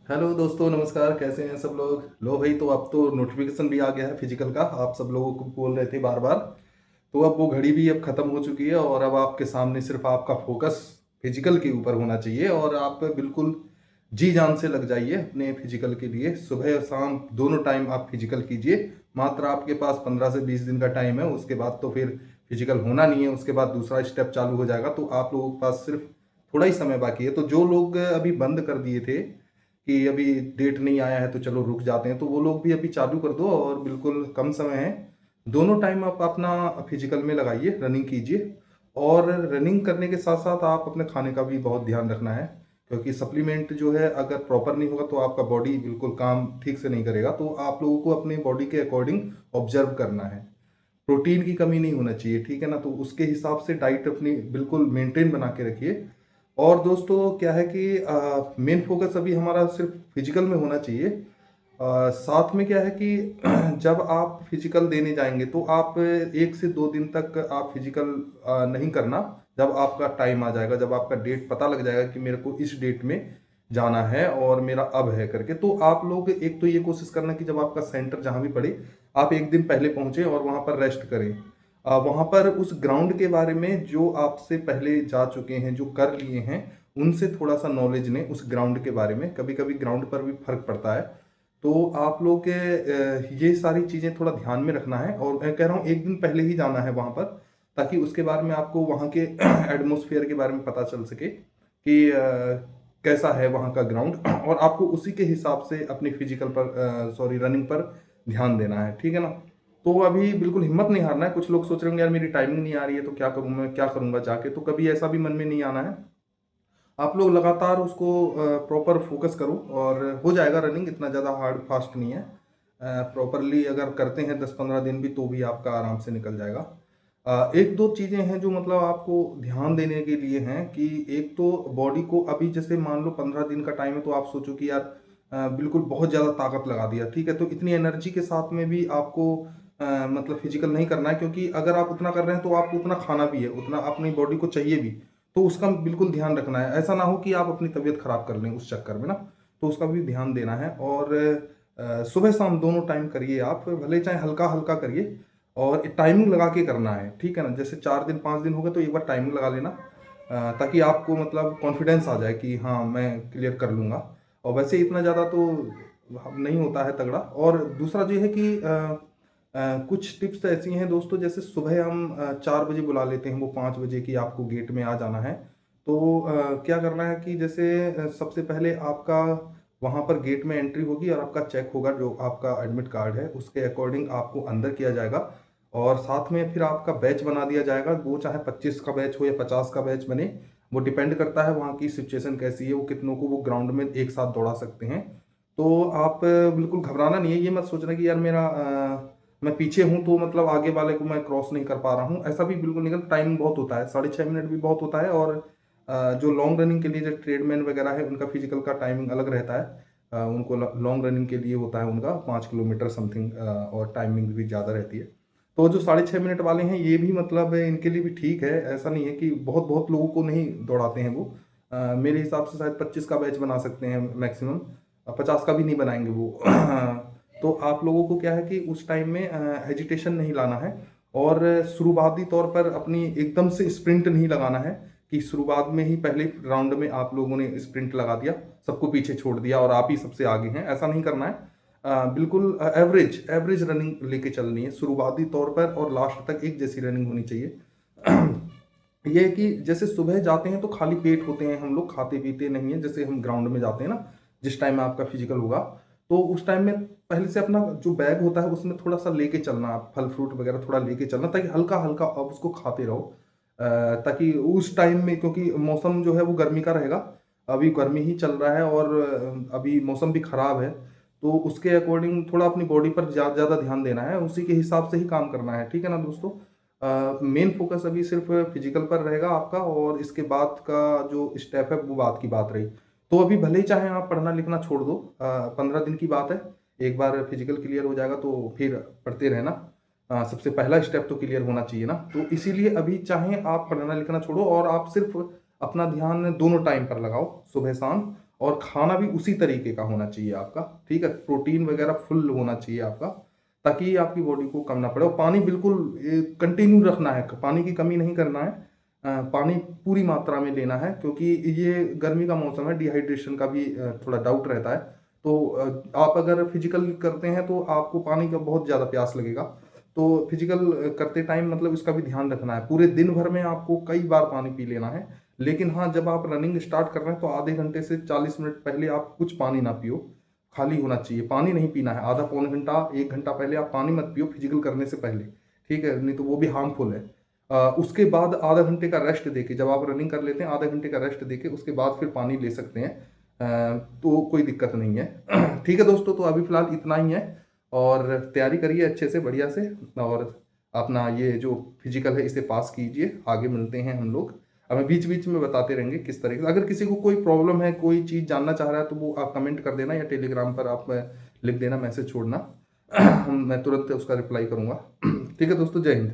Hello दोस्तों, नमस्कार। कैसे हैं सब लोग? लो भाई, तो अब तो नोटिफिकेशन भी आ गया है फिजिकल का। आप सब लोगों को बोल रहे थे बार बार, तो अब वो घड़ी भी अब खत्म हो चुकी है और अब आपके सामने सिर्फ आपका फोकस फिजिकल के ऊपर होना चाहिए और आप बिल्कुल जी जान से लग जाइए अपने फिजिकल के लिए। सुबह और शाम दोनों टाइम आप फिजिकल कीजिए। मात्र आपके पास 15 से 20 दिन का टाइम है, उसके बाद तो फिर फिजिकल होना नहीं है। उसके बाद दूसरा स्टेप चालू हो जाएगा, तो आप लोगों के पास सिर्फ थोड़ा ही समय बाकी है। तो जो लोग अभी बंद कर दिए थे कि अभी डेट नहीं आया है तो चलो रुक जाते हैं, तो वो लोग भी अभी चालू कर दो और बिल्कुल कम समय है। दोनों टाइम आप अपना फिजिकल में लगाइए, रनिंग कीजिए। और रनिंग करने के साथ साथ आप अपने खाने का भी बहुत ध्यान रखना है, क्योंकि सप्लीमेंट जो है अगर प्रॉपर नहीं होगा तो आपका बॉडी बिल्कुल काम ठीक से नहीं करेगा। तो आप लोगों को अपने बॉडी के अकॉर्डिंग ऑब्जर्व करना है। प्रोटीन की कमी नहीं होना चाहिए, ठीक है ना? तो उसके हिसाब से डाइट अपनी बिल्कुल मेंटेन बना के रखिए। और दोस्तों क्या है कि मेन फोकस अभी हमारा सिर्फ फिजिकल में होना चाहिए। साथ में क्या है कि जब आप फिजिकल देने जाएंगे तो आप 1 से 2 दिन तक आप फिजिकल नहीं करना। जब आपका टाइम आ जाएगा, जब आपका डेट पता लग जाएगा कि मेरे को इस डेट में जाना है और मेरा अब है करके, तो आप लोग एक तो ये कोशिश करना कि जब आपका सेंटर जहां भी पड़े, आप एक दिन पहले पहुंचे और वहां पर रेस्ट करें। वहां पर उस ग्राउंड के बारे में जो आपसे पहले जा चुके हैं, जो कर लिए हैं, उनसे थोड़ा सा नॉलेज लें उस ग्राउंड के बारे में। कभी कभी ग्राउंड पर भी फर्क पड़ता है। तो आप लोग के ये सारी चीजें थोड़ा ध्यान में रखना है। और मैं कह रहा हूँ एक दिन पहले ही जाना है वहां पर, ताकि उसके बारे में आपको वहां के एटमोसफियर के बारे में पता चल सके कि कैसा है वहां का ग्राउंड और आपको उसी के हिसाब से अपनी फिजिकल पर सॉरी रनिंग पर ध्यान देना है, ठीक है ना? तो अभी बिल्कुल हिम्मत नहीं हारना है। कुछ लोग सोच रहे होंगे यार मेरी टाइमिंग नहीं आ रही है तो क्या करूं, मैं क्या करूंगा जाके, तो कभी ऐसा भी मन में नहीं आना है। आप लोग लगातार उसको प्रॉपर फोकस करो और हो जाएगा। रनिंग इतना ज़्यादा हार्ड फास्ट नहीं है। प्रॉपरली अगर करते हैं 10-15 दिन भी, तो भी आपका आराम से निकल जाएगा। एक दो चीज़ें हैं जो मतलब आपको ध्यान देने के लिए हैं कि एक तो बॉडी को अभी जैसे मान लो 15 दिन का टाइम है, तो आप सोचो कि यार बिल्कुल बहुत ज़्यादा ताकत लगा दिया, ठीक है? तो इतनी एनर्जी के साथ में भी आपको मतलब फिजिकल नहीं करना है, क्योंकि अगर आप उतना कर रहे हैं तो आपको उतना खाना भी है, उतना अपनी बॉडी को चाहिए भी। तो उसका बिल्कुल ध्यान रखना है। ऐसा ना हो कि आप अपनी तबीयत खराब कर लें उस चक्कर में ना। तो उसका भी ध्यान देना है। और सुबह शाम दोनों टाइम करिए, आप भले चाहे हल्का हल्का करिए और टाइमिंग लगा के करना है, ठीक है ना? जैसे 4 दिन 5 दिन हो गए तो एक बार टाइमिंग लगा लेना, ताकि आपको मतलब कॉन्फिडेंस आ जाए कि हाँ मैं क्लियर कर लूँगा। और वैसे इतना ज़्यादा तो नहीं होता है तगड़ा। और दूसरा जो है कि कुछ टिप्स ऐसी हैं दोस्तों, जैसे सुबह हम 4 बजे बुला लेते हैं, वो 5 बजे की आपको गेट में आ जाना है। तो क्या करना है कि जैसे सबसे पहले आपका वहाँ पर गेट में एंट्री होगी और आपका चेक होगा, जो आपका एडमिट कार्ड है उसके अकॉर्डिंग आपको अंदर किया जाएगा। और साथ में फिर आपका बैच बना दिया जाएगा, वो चाहे 25 का बैच हो या 50 का बैच बने, वो डिपेंड करता है वहाँ की सिचुएशन कैसी है, वो कितनों को वो ग्राउंड में एक साथ दौड़ा सकते हैं। तो आप बिल्कुल घबराना नहीं है। ये मत सोचना कि यार मेरा मैं पीछे हूँ तो मतलब आगे वाले को मैं क्रॉस नहीं कर पा रहा हूँ, ऐसा भी बिल्कुल नहीं। टाइमिंग बहुत होता है, 6.5 मिनट भी बहुत होता है। और जो लॉन्ग रनिंग के लिए जो ट्रेडमैन वगैरह है उनका फिजिकल का टाइमिंग अलग रहता है। उनको लॉन्ग रनिंग के लिए होता है उनका 5 किलोमीटर समथिंग, और टाइमिंग भी ज़्यादा रहती है। तो जो 6.5 मिनट वाले हैं ये भी मतलब इनके लिए भी ठीक है। ऐसा नहीं है कि बहुत बहुत लोगों को नहीं दौड़ाते हैं वो। मेरे हिसाब से शायद 25 का बैच बना सकते हैं मैक्सिमम, 50 का भी नहीं बनाएंगे वो। तो आप लोगों को क्या है कि उस टाइम में हेजिटेशन नहीं लाना है। और शुरुआती तौर पर अपनी एकदम से स्प्रिंट नहीं लगाना है कि शुरुआत में ही पहले राउंड में आप लोगों ने स्प्रिंट लगा दिया, सबको पीछे छोड़ दिया और आप ही सबसे आगे हैं, ऐसा नहीं करना है। बिल्कुल एवरेज एवरेज रनिंग लेके चलनी है शुरुआती तौर पर, और लास्ट तक एक जैसी रनिंग होनी चाहिए। ये है कि जैसे सुबह जाते हैं तो खाली पेट होते हैं हम लोग, खाते पीते नहीं है। जैसे हम ग्राउंड में जाते हैं ना, जिस टाइम में आपका फिजिकल होगा, तो उस टाइम में पहले से अपना जो बैग होता है उसमें थोड़ा सा लेके चलना, आप फल फ्रूट वगैरह थोड़ा लेके चलना, ताकि हल्का हल्का आप उसको खाते रहो। ताकि उस टाइम में, क्योंकि मौसम जो है वो गर्मी का रहेगा, अभी गर्मी ही चल रहा है और अभी मौसम भी खराब है। तो उसके अकॉर्डिंग थोड़ा अपनी बॉडी पर ज़्यादा ध्यान देना है, उसी के हिसाब से ही काम करना है, ठीक है ना दोस्तों? मेन फोकस अभी सिर्फ फिजिकल पर रहेगा आपका, और इसके बाद का जो स्टेप है वो बात की बात रही। तो अभी भले ही चाहे आप पढ़ना लिखना छोड़ दो, 15 दिन की बात है। एक बार फिजिकल क्लियर हो जाएगा तो फिर पढ़ते रहना। सबसे पहला स्टेप तो क्लियर होना चाहिए ना। तो इसीलिए अभी चाहे आप पढ़ना लिखना छोड़ो और आप सिर्फ अपना ध्यान दोनों टाइम पर लगाओ, सुबह शाम। और खाना भी उसी तरीके का होना चाहिए आपका, ठीक है। प्रोटीन वगैरह फुल होना चाहिए आपका, ताकि आपकी बॉडी को कम ना पड़े। और पानी बिल्कुल कंटिन्यू रखना है, पानी की कमी नहीं करना है। पानी पूरी मात्रा में लेना है, क्योंकि ये गर्मी का मौसम है, डिहाइड्रेशन का भी थोड़ा डाउट रहता है। तो आप अगर फिजिकल करते हैं तो आपको पानी का बहुत ज़्यादा प्यास लगेगा। तो फिजिकल करते टाइम मतलब इसका भी ध्यान रखना है। पूरे दिन भर में आपको कई बार पानी पी लेना है, लेकिन हाँ, जब आप रनिंग स्टार्ट कर रहे हैं तो आधे घंटे से 40 मिनट पहले आप कुछ पानी ना पियो, खाली होना चाहिए। पानी नहीं पीना है, आधा पौन घंटा 1 घंटा पहले आप पानी मत पियो फिजिकल करने से पहले, ठीक है, नहीं तो वो भी हार्मफुल है। उसके बाद आधा घंटे का रेस्ट देके, जब आप रनिंग कर लेते हैं आधा घंटे का रेस्ट देके उसके बाद फिर पानी ले सकते हैं। तो कोई दिक्कत नहीं है। ठीक है दोस्तों, तो अभी फिलहाल इतना ही है, और तैयारी करिए अच्छे से, बढ़िया से, और अपना ये जो फिजिकल है इसे पास कीजिए। आगे मिलते हैं हम लोग, हमें बीच बीच में बताते रहेंगे किस तरीके से। अगर किसी को कोई प्रॉब्लम है, कोई चीज़ जानना चाह रहा है, तो वो आप कमेंट कर देना या टेलीग्राम पर आप लिख देना, मैसेज छोड़ना। मैं तुरंत उसका रिप्लाई करूंगा। ठीक है दोस्तों, जय हिंद।